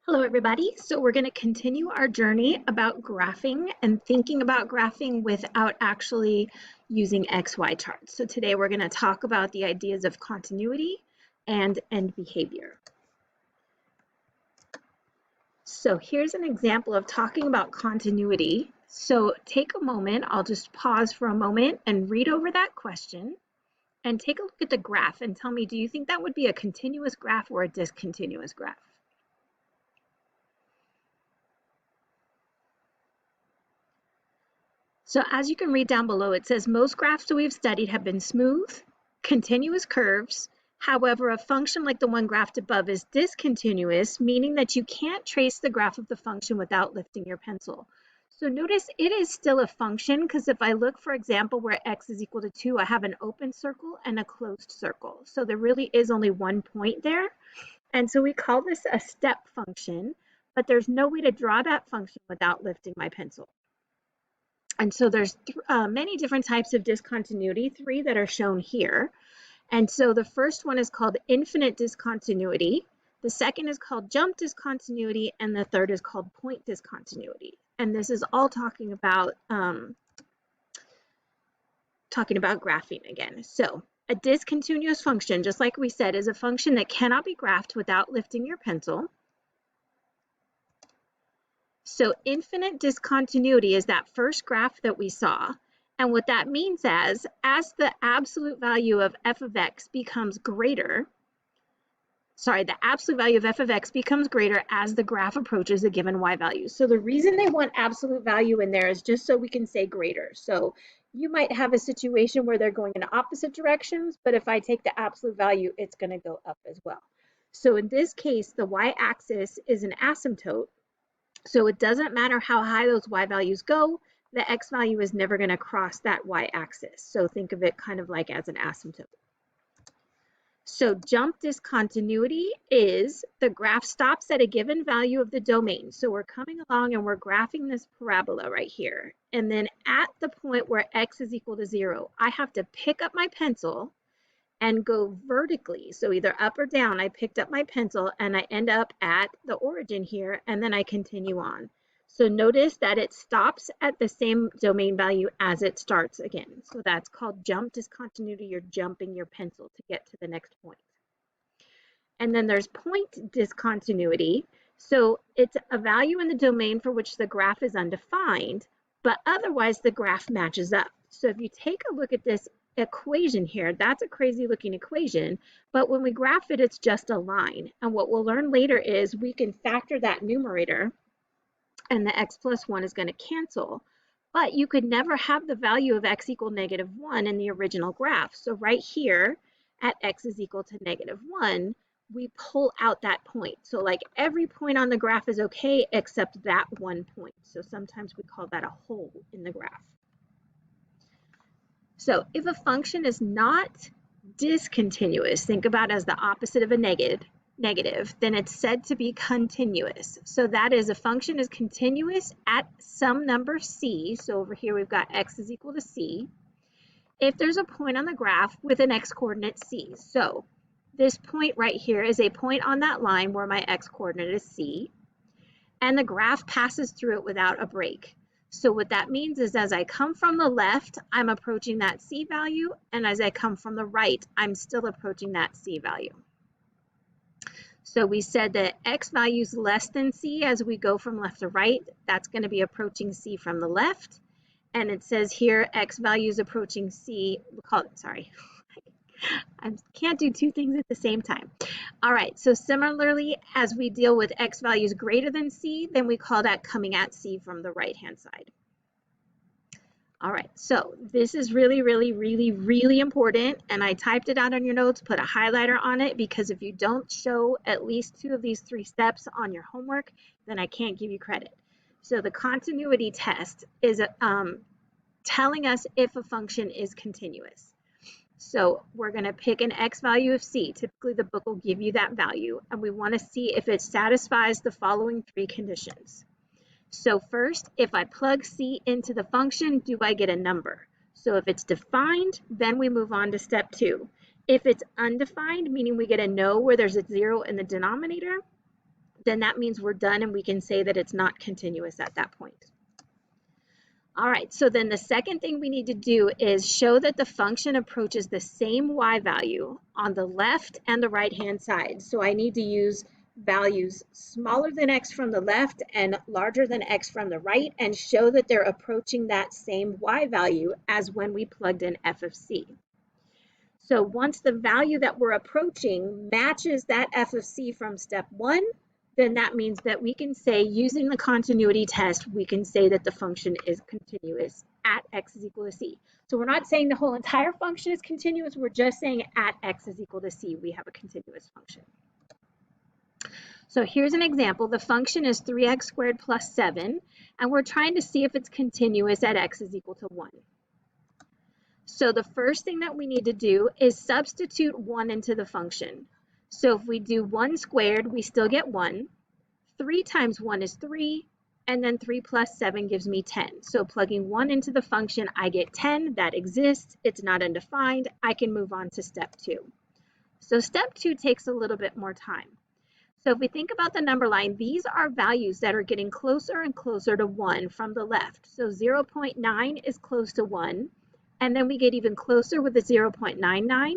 Hello, everybody. So we're going to continue our journey about graphing and thinking about graphing without actually using XY charts. So today we're going to talk about the ideas of continuity and end behavior. So here's an example of talking about continuity. So take a moment, I'll just pause for a moment and read over that question and take a look at the graph and tell me, do you think that would be a continuous graph or a discontinuous graph? So as you can read down below, it says most graphs that we've studied have been smooth, continuous curves. However, a function like the one graphed above is discontinuous, meaning that you can't trace the graph of the function without lifting your pencil. So notice it is still a function because if I look, for example, where x is equal to 2, I have an open circle and a closed circle. So there really is only one point there. And so we call this a step function, but there's no way to draw that function without lifting my pencil. And so there's many different types of discontinuity, 3 that are shown here. And so the first one is called infinite discontinuity. The second is called jump discontinuity, and the third is called point discontinuity. And this is all talking about graphing again. So a discontinuous function, just like we said, is a function that cannot be graphed without lifting your pencil. So infinite discontinuity is that first graph that we saw. And what that means is, as the absolute value of f of x becomes greater, the absolute value of f of x becomes greater as the graph approaches a given y value. So the reason they want absolute value in there is just so we can say greater. So you might have a situation where they're going in opposite directions, but if I take the absolute value, it's going to go up as well. So in this case, the y-axis is an asymptote. So it doesn't matter how high those y values go, the x value is never going to cross that y-axis. So think of it kind of like as an asymptote. So jump discontinuity is the graph stops at a given value of the domain. So we're coming along and we're graphing this parabola right here. And then at the point where x is equal to 0, I have to pick up my pencil and go vertically. So either up or down, I picked up my pencil and I end up at the origin here, and then I continue on. So notice that it stops at the same domain value as it starts again. So that's called jump discontinuity. You're jumping your pencil to get to the next point. And then there's point discontinuity. So it's a value in the domain for which the graph is undefined, but otherwise the graph matches up. So if you take a look at this equation here, that's a crazy looking equation, but when we graph it, it's just a line. And what we'll learn later is we can factor that numerator and the x plus 1 is going to cancel, but you could never have the value of x equal -1 in the original graph. So right here at x is equal to -1, we pull out that point. So like every point on the graph is okay except that one point. So sometimes we call that a hole in the graph. So if a function is not discontinuous, think about it as the opposite of a negative, then it's said to be continuous. So that is, a function is continuous at some number c. So over here we've got x is equal to c. If there's a point on the graph with an x coordinate c. So this point right here is a point on that line where my x coordinate is c, and the graph passes through it without a break. So what that means is as I come from the left, I'm approaching that c value, and as I come from the right, I'm still approaching that c value. So we said that x value is less than c as we go from left to right. That's going to be approaching c from the left. And it says here x value is approaching c, I can't do two things at the same time. All right, so similarly, as we deal with x values greater than c, then we call that coming at c from the right-hand side. All right, so this is really, really, really, really important, and I typed it out on your notes, put a highlighter on it, because if you don't show at least 2 of these 3 steps on your homework, then I can't give you credit. So the continuity test is telling us if a function is continuous. So we're going to pick an x value of c. Typically, the book will give you that value, and we want to see if it satisfies the following 3 conditions. So first, if I plug c into the function, do I get a number? So if it's defined, then we move on to step 2. If it's undefined, meaning we get a no where there's a 0 in the denominator, then that means we're done and we can say that it's not continuous at that point. All right, so then the second thing we need to do is show that the function approaches the same y value on the left and the right-hand side. So I need to use values smaller than x from the left and larger than x from the right and show that they're approaching that same y value as when we plugged in f of c. So once the value that we're approaching matches that f of c from step 1, then that means that we can say, using the continuity test, we can say that the function is continuous at x is equal to c. So we're not saying the whole entire function is continuous, we're just saying at x is equal to c, we have a continuous function. So here's an example. The function is 3x squared plus 7, and we're trying to see if it's continuous at x is equal to 1. So the first thing that we need to do is substitute 1 into the function. So if we do 1 squared, we still get 1. 3 times 1 is 3, and then 3 plus 7 gives me 10. So plugging 1 into the function, I get 10. That exists. It's not undefined. I can move on to step 2. So step 2 takes a little bit more time. So if we think about the number line, these are values that are getting closer and closer to 1 from the left. So 0.9 is close to 1, and then we get even closer with the 0.99.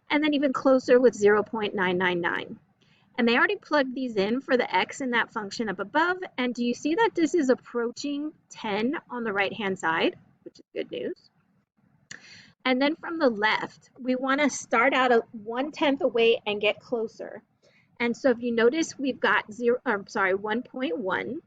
and then even closer with 0.999. And they already plugged these in for the x in that function up above, and do you see that this is approaching 10 on the right-hand side, which is good news. And then from the left, we want to start out 1/10 away and get closer. And so if you notice, we've got 1.1,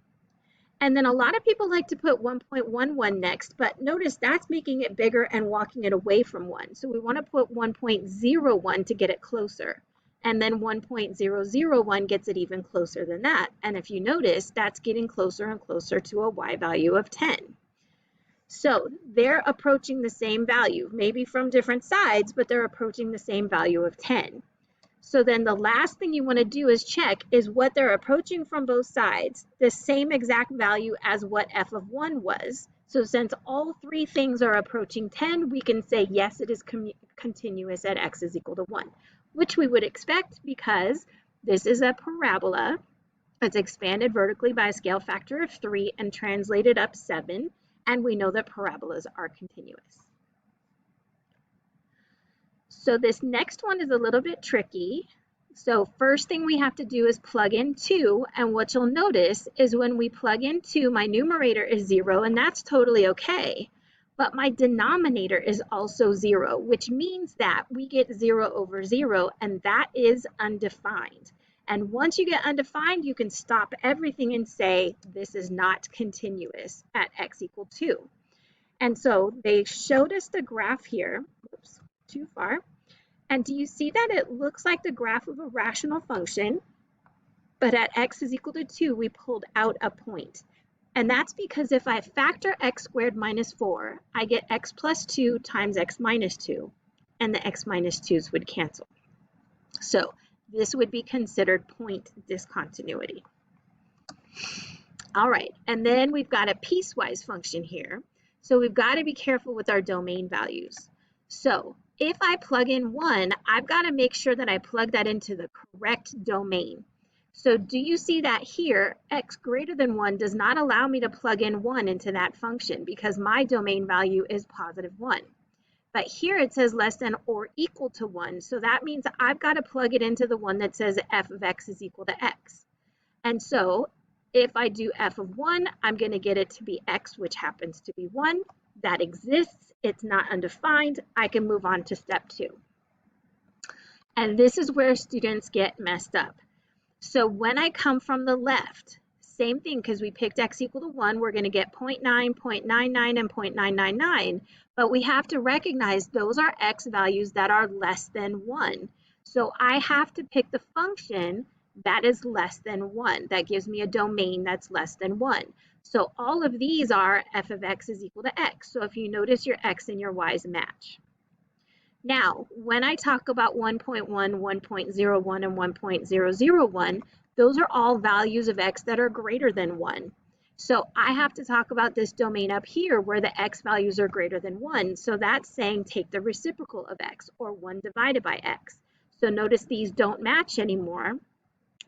and then a lot of people like to put 1.11 next, but notice that's making it bigger and walking it away from 1. So we want to put 1.01 to get it closer. And then 1.001 gets it even closer than that. And if you notice, that's getting closer and closer to a y value of 10. So they're approaching the same value, maybe from different sides, but they're approaching the same value of 10. So then the last thing you want to do is check, is what they're approaching from both sides the same exact value as what f of 1 was? So since all three things are approaching 10, we can say yes, it is continuous at x is equal to 1, which we would expect because this is a parabola. It's expanded vertically by a scale factor of 3 and translated up 7, and we know that parabolas are continuous. So this next one is a little bit tricky. So first thing we have to do is plug in 2, and what you'll notice is when we plug in 2, my numerator is 0, and that's totally okay. But my denominator is also 0, which means that we get 0 over 0, and that is undefined. And once you get undefined, you can stop everything and say, this is not continuous at x equal 2. And so they showed us the graph here. Oops, too far. And do you see that it looks like the graph of a rational function, but at x is equal to 2, we pulled out a point. And that's because if I factor x squared minus 4, I get x plus 2 times x minus 2, and the x minus 2's would cancel. So this would be considered point discontinuity. All right, and then we've got a piecewise function here. So we've got to be careful with our domain values. So if I plug in 1, I've got to make sure that I plug that into the correct domain. So do you see that here, x greater than 1 does not allow me to plug in 1 into that function because my domain value is positive 1. But here it says less than or equal to 1, so that means I've got to plug it into the one that says f of x is equal to x. And so if I do f of 1, I'm going to get it to be x, which happens to be 1. That exists. It's not undefined. I can move on to step 2. And this is where students get messed up. So when I come from the left, same thing, because we picked x equal to 1, we're going to get 0.9, 0.99, and 0.999. But we have to recognize those are x values that are less than 1. So I have to pick the function that is less than 1. That gives me a domain that's less than 1. So all of these are f of x is equal to x. So if you notice, your x and your y's match. Now, when I talk about 1.1, 1.01, and 1.001, those are all values of x that are greater than 1. So I have to talk about this domain up here where the x values are greater than 1. So that's saying take the reciprocal of x, or 1 divided by x. So notice these don't match anymore.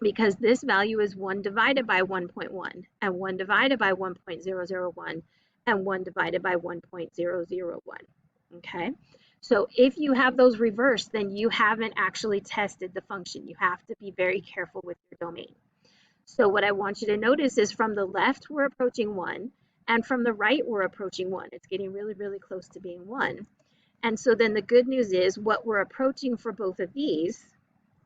because this value is 1 divided by 1.1, and 1 divided by 1.001, and 1 divided by 1.001. Okay, so if you have those reversed, then you haven't actually tested the function. You have to be very careful with your domain. So what I want you to notice is from the left, we're approaching 1, and from the right, we're approaching 1. It's getting really, really close to being 1. And so then the good news is what we're approaching for both of these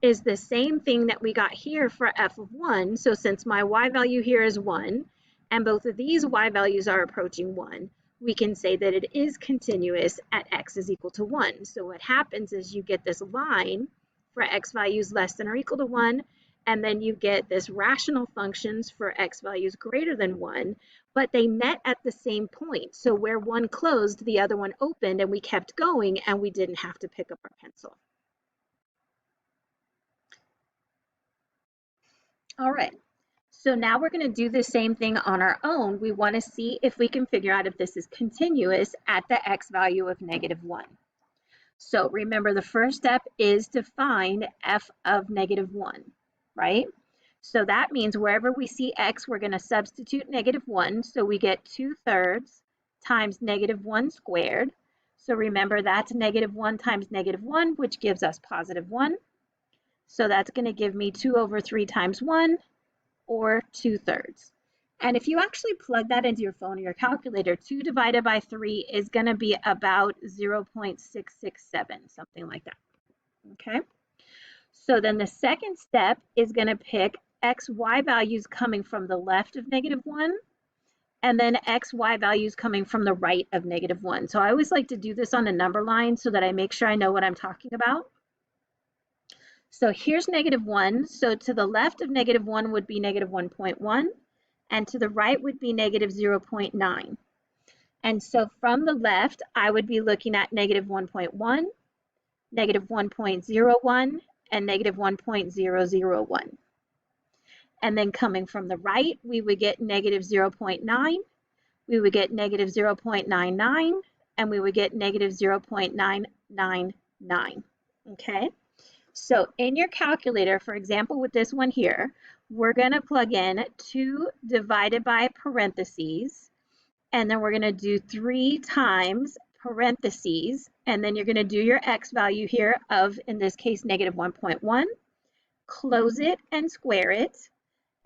is the same thing that we got here for f of 1. So since my y value here is 1, and both of these y values are approaching 1, we can say that it is continuous at x is equal to 1. So what happens is you get this line for x values less than or equal to 1, and then you get this rational functions for x values greater than 1, but they met at the same point. So where one closed, the other one opened, and we kept going, and we didn't have to pick up our pencil. All right, so now we're going to do the same thing on our own. We want to see if we can figure out if this is continuous at the x value of -1. So remember, the first step is to find f of -1, right? So that means wherever we see x, we're going to substitute -1. So we get 2/3 times -1 squared. So remember, that's -1 times -1, which gives us +1. So that's going to give me 2/3 times 1, or 2/3. And if you actually plug that into your phone or your calculator, 2 divided by 3 is going to be about 0.667, something like that. Okay? So then the second step is going to pick x, y values coming from the left of -1, and then x, y values coming from the right of -1. So I always like to do this on a number line so that I make sure I know what I'm talking about. So here's -1. So to the left of -1 would be -1.1, and to the right would be -0.9. And so from the left, I would be looking at -1.1, -1.01, and -1.001. And then coming from the right, we would get -0.9, we would get -0.99, and we would get -0.999. Okay? So in your calculator, for example, with this one here, we're going to plug in 2 divided by parentheses, and then we're going to do 3 times parentheses, and then you're going to do your x value here of, in this case, -1.1, close it and square it,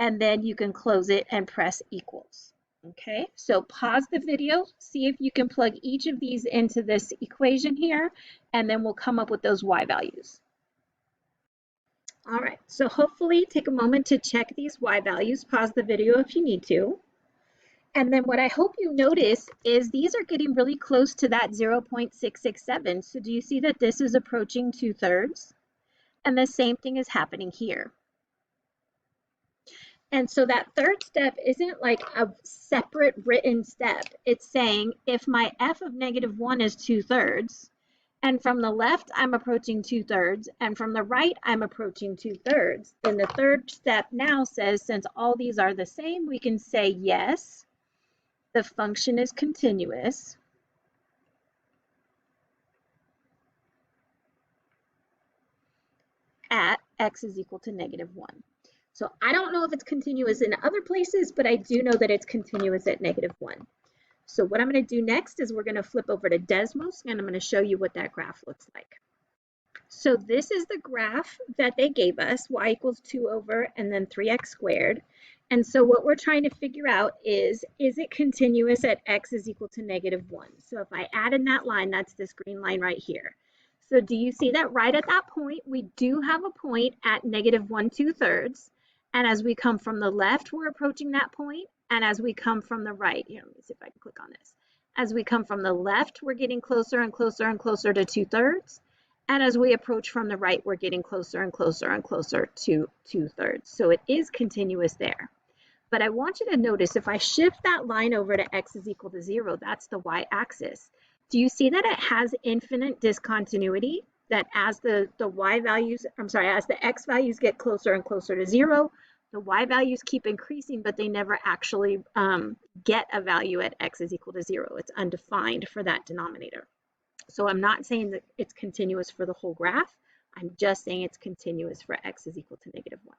and then you can close it and press equals. Okay, so pause the video, see if you can plug each of these into this equation here, and then we'll come up with those y values. All right, so hopefully take a moment to check these y values, pause the video if you need to. And then what I hope you notice is these are getting really close to that 0.667. So do you see that this is approaching 2/3? And the same thing is happening here. And so that third step isn't like a separate written step. It's saying if my f of -1 is 2/3, and from the left I'm approaching 2/3, and from the right I'm approaching 2/3, then the third step now says since all these are the same, we can say yes, the function is continuous. At x is equal to -1. So I don't know if it's continuous in other places, but I do know that it's continuous at -1. So what I'm going to do next is we're going to flip over to Desmos, and I'm going to show you what that graph looks like. So this is the graph that they gave us, y equals 2 over and then 3x squared. And so what we're trying to figure out is it continuous at x is equal to -1? So if I add in that line, that's this green line right here. So do you see that right at that point, we do have a point at -1 2/3. And as we come from the left, we're approaching that point. And as we come from the right, here, let me see if I can click on this. As we come from the left, we're getting closer and closer and closer to 2/3. And as we approach from the right, we're getting closer and closer and closer to 2/3. So it is continuous there. But I want you to notice if I shift that line over to x is equal to 0, that's the y-axis. Do you see that it has infinite discontinuity? That as the y values, as the x values get closer and closer to 0, the y values keep increasing, but they never actually get a value at x is equal to 0. It's undefined for that denominator. So I'm not saying that it's continuous for the whole graph. I'm just saying it's continuous for x is equal to -1.